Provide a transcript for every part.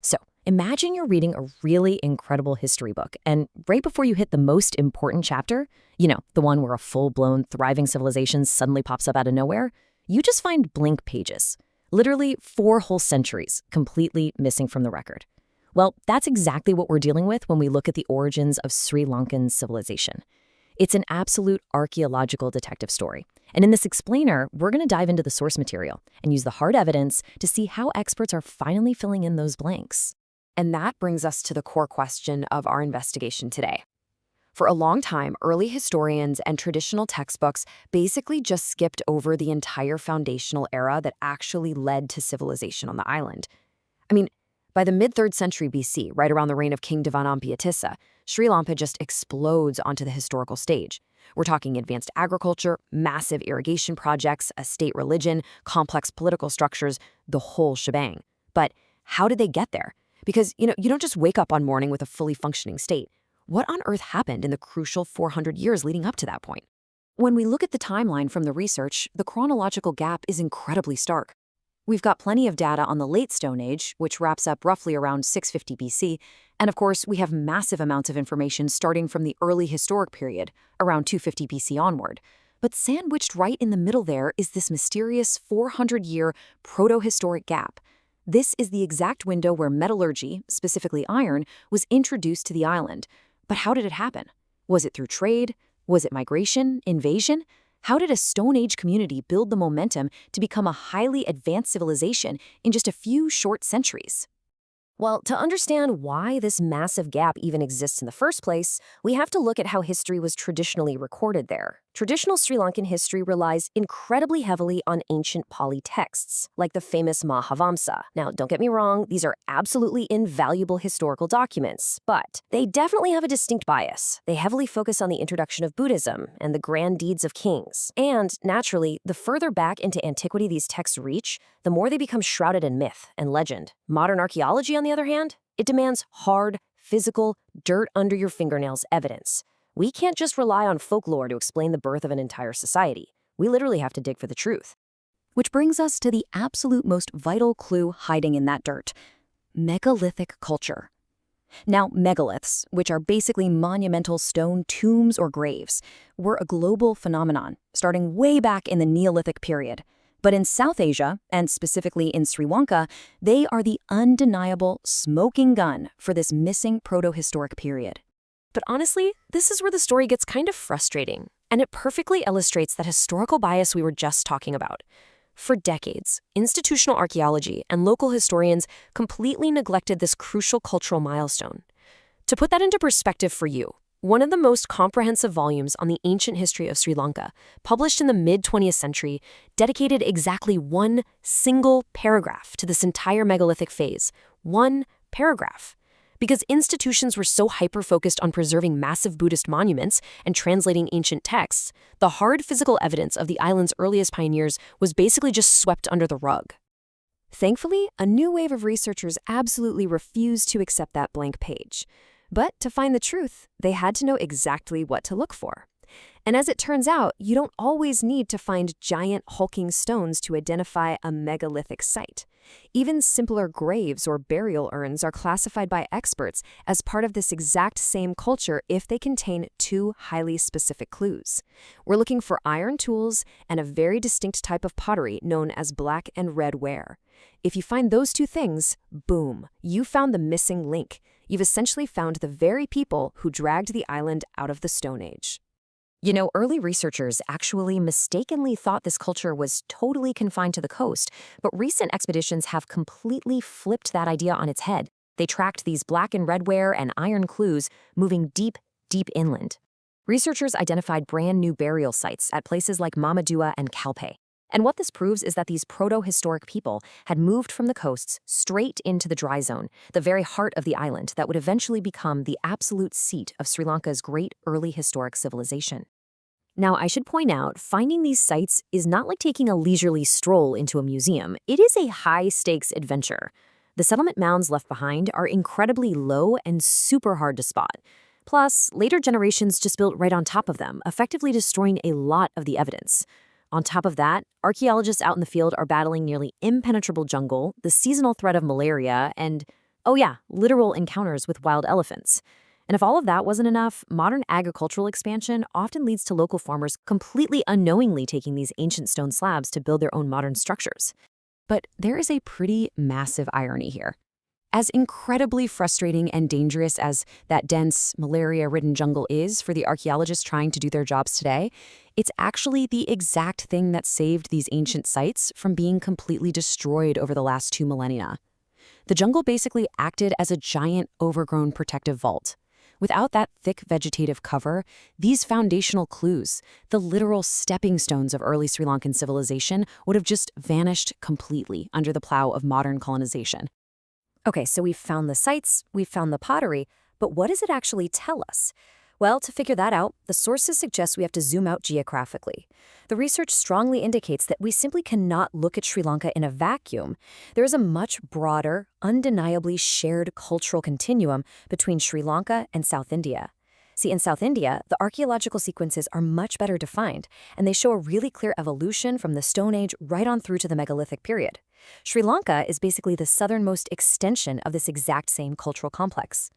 So, imagine you're reading a really incredible history book, and right before you hit the most important chapter, the one where a full-blown, thriving civilization suddenly pops up out of nowhere, you just find blank pages. Literally 4 whole centuries completely missing from the record. Well, that's exactly what we're dealing with when we look at the origins of Sri Lankan civilization. It's an absolute archaeological detective story. And in this explainer, we're going to dive into the source material and use the hard evidence to see how experts are finally filling in those blanks. And that brings us to the core question of our investigation today. For a long time, early historians and traditional textbooks basically just skipped over the entire foundational era that actually led to civilization on the island. I mean, by the mid-3rd century BC, right around the reign of King Devanampiatissa, Sri Lanka just explodes onto the historical stage. We're talking advanced agriculture, massive irrigation projects, a state religion, complex political structures, the whole shebang. But how did they get there? Because, you don't just wake up one morning with a fully functioning state. What on earth happened in the crucial 400 years leading up to that point? When we look at the timeline from the research, the chronological gap is incredibly stark. We've got plenty of data on the late Stone Age, which wraps up roughly around 650 BC, and of course, we have massive amounts of information starting from the early historic period, around 250 BC onward. But sandwiched right in the middle there is this mysterious 400-year proto-historic gap. This is the exact window where metallurgy, specifically iron, was introduced to the island. But how did it happen? Was it through trade? Was it migration? Invasion? How did a Stone Age community build the momentum to become a highly advanced civilization in just a few short centuries? Well, to understand why this massive gap even exists in the first place, we have to look at how history was traditionally recorded there. Traditional Sri Lankan history relies incredibly heavily on ancient Pali texts, like the famous Mahavamsa. Now, don't get me wrong, these are absolutely invaluable historical documents, but they definitely have a distinct bias. They heavily focus on the introduction of Buddhism and the grand deeds of kings. And, naturally, the further back into antiquity these texts reach, the more they become shrouded in myth and legend. Modern archaeology, on the other hand, it demands hard, physical, dirt-under-your-fingernails evidence. We can't just rely on folklore to explain the birth of an entire society. We literally have to dig for the truth. Which brings us to the absolute most vital clue hiding in that dirt: megalithic culture. Now, megaliths, which are basically monumental stone tombs or graves, were a global phenomenon, starting way back in the Neolithic period. But in South Asia, and specifically in Sri Lanka, they are the undeniable smoking gun for this missing proto-historic period. But honestly, this is where the story gets kind of frustrating, and it perfectly illustrates that historical bias we were just talking about. For decades, institutional archaeology and local historians completely neglected this crucial cultural milestone. To put that into perspective for you, one of the most comprehensive volumes on the ancient history of Sri Lanka, published in the mid-20th century, dedicated exactly one single paragraph to this entire megalithic phase. One paragraph. Because institutions were so hyper-focused on preserving massive Buddhist monuments and translating ancient texts, the hard physical evidence of the island's earliest pioneers was basically just swept under the rug. Thankfully, a new wave of researchers absolutely refused to accept that blank page. But to find the truth, they had to know exactly what to look for. And as it turns out, you don't always need to find giant hulking stones to identify a megalithic site. Even simpler graves or burial urns are classified by experts as part of this exact same culture if they contain 2 highly specific clues. We're looking for iron tools and a very distinct type of pottery known as black and red ware. If you find those 2 things, boom, you found the missing link. You've essentially found the very people who dragged the island out of the Stone Age. Early researchers actually mistakenly thought this culture was totally confined to the coast, but recent expeditions have completely flipped that idea on its head. They tracked these black and red ware and iron clues moving deep, deep inland. Researchers identified brand new burial sites at places like Mamadua and Kalpe. And what this proves is that these proto-historic people had moved from the coasts straight into the dry zone, the very heart of the island that would eventually become the absolute seat of Sri Lanka's great early historic civilization. Now, I should point out, finding these sites is not like taking a leisurely stroll into a museum. It is a high-stakes adventure. The settlement mounds left behind are incredibly low and super hard to spot. Plus, later generations just built right on top of them, effectively destroying a lot of the evidence. On top of that, archaeologists out in the field are battling nearly impenetrable jungle, the seasonal threat of malaria, and, Oh yeah, literal encounters with wild elephants. And if all of that wasn't enough, modern agricultural expansion often leads to local farmers completely unknowingly taking these ancient stone slabs to build their own modern structures. But there is a pretty massive irony here. As incredibly frustrating and dangerous as that dense, malaria-ridden jungle is for the archaeologists trying to do their jobs today, it's actually the exact thing that saved these ancient sites from being completely destroyed over the last 2 millennia. The jungle basically acted as a giant, overgrown protective vault. Without that thick vegetative cover, these foundational clues, the literal stepping stones of early Sri Lankan civilization, would have just vanished completely under the plow of modern colonization. Okay, so we've found the sites, we've found the pottery, but what does it actually tell us? Well, to figure that out, the sources suggest we have to zoom out geographically. The research strongly indicates that we simply cannot look at Sri Lanka in a vacuum. There is a much broader, undeniably shared cultural continuum between Sri Lanka and South India. See, in South India, the archaeological sequences are much better defined, and they show a really clear evolution from the Stone Age right on through to the megalithic period. Sri Lanka is basically the southernmost extension of this exact same cultural complex.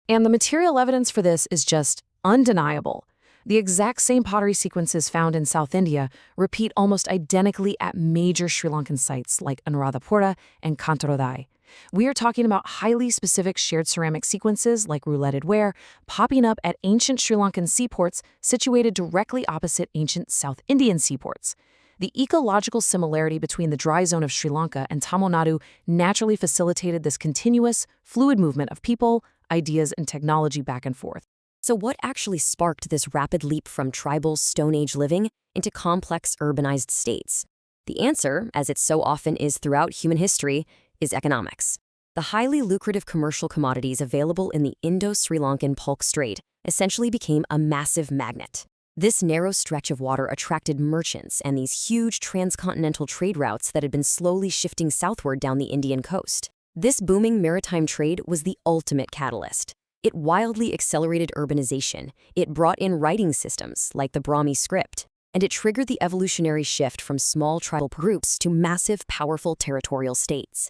And the material evidence for this is just undeniable. The exact same pottery sequences found in South India repeat almost identically at major Sri Lankan sites like Anuradhapura and Kantarodai. We are talking about highly specific shared ceramic sequences like rouletted ware popping up at ancient Sri Lankan seaports situated directly opposite ancient South Indian seaports. The ecological similarity between the dry zone of Sri Lanka and Tamil Nadu naturally facilitated this continuous, fluid movement of people, ideas, and technology back and forth. So what actually sparked this rapid leap from tribal Stone Age living into complex urbanized states? The answer, as it so often is throughout human history, is economics. The highly lucrative commercial commodities available in the Indo-Sri Lankan Pulk Strait essentially became a massive magnet. This narrow stretch of water attracted merchants and these huge transcontinental trade routes that had been slowly shifting southward down the Indian coast. This booming maritime trade was the ultimate catalyst. It wildly accelerated urbanization, it brought in writing systems like the Brahmi script, and it triggered the evolutionary shift from small tribal groups to massive, powerful territorial states.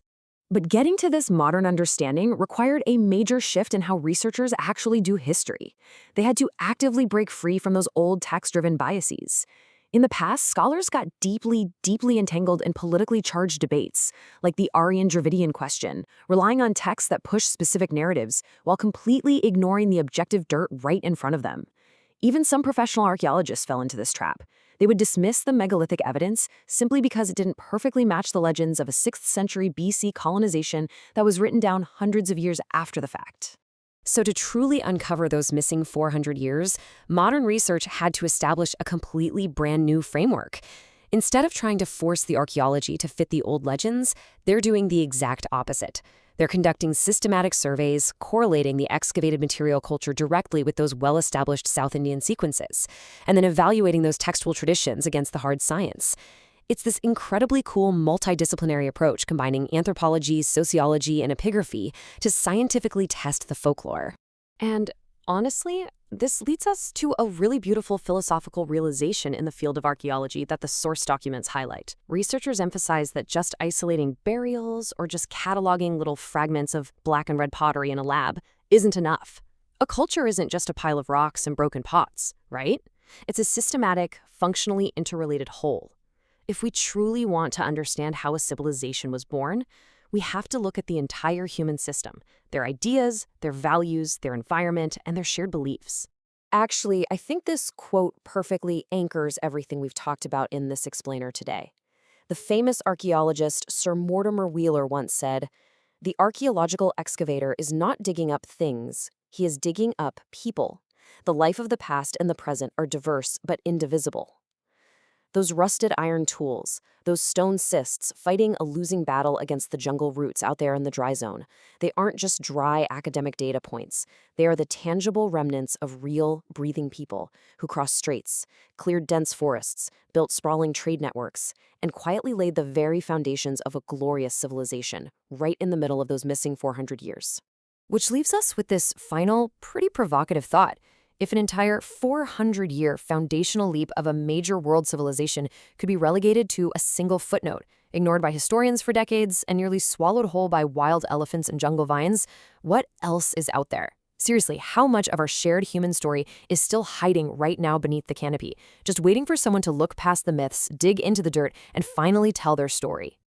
But getting to this modern understanding required a major shift in how researchers actually do history. They had to actively break free from those old text-driven biases. In the past, scholars got deeply entangled in politically charged debates, like the Aryan-Dravidian question, relying on texts that push specific narratives while completely ignoring the objective dirt right in front of them. Even some professional archaeologists fell into this trap. They would dismiss the megalithic evidence simply because it didn't perfectly match the legends of a 6th century BC colonization that was written down hundreds of years after the fact. So to truly uncover those missing 400 years, modern research had to establish a completely brand new framework. Instead of trying to force the archaeology to fit the old legends, they're doing the exact opposite. They're conducting systematic surveys, correlating the excavated material culture directly with those well-established South Indian sequences, and then evaluating those textual traditions against the hard science. It's this incredibly cool multidisciplinary approach combining anthropology, sociology, and epigraphy to scientifically test the folklore. And honestly, this leads us to a really beautiful philosophical realization in the field of archaeology that the source documents highlight. Researchers emphasize that just isolating burials or just cataloging little fragments of black and red pottery in a lab isn't enough. A culture isn't just a pile of rocks and broken pots, right? It's a systematic, functionally interrelated whole. If we truly want to understand how a civilization was born, we have to look at the entire human system, their ideas, their values, their environment, and their shared beliefs. Actually, I think this quote perfectly anchors everything we've talked about in this explainer today. The famous archaeologist Sir Mortimer Wheeler once said, "The archaeological excavator is not digging up things, he is digging up people. The life of the past and the present are diverse but indivisible." Those rusted iron tools, those stone cists fighting a losing battle against the jungle roots out there in the dry zone, they aren't just dry academic data points. They are the tangible remnants of real, breathing people who crossed straits, cleared dense forests, built sprawling trade networks, and quietly laid the very foundations of a glorious civilization right in the middle of those missing 400 years. Which leaves us with this final, pretty provocative thought. If an entire 400-year foundational leap of a major world civilization could be relegated to a single footnote, ignored by historians for decades, and nearly swallowed whole by wild elephants and jungle vines. What else is out there? Seriously, how much of our shared human story is still hiding right now beneath the canopy, just waiting for someone to look past the myths, dig into the dirt, and finally tell their story?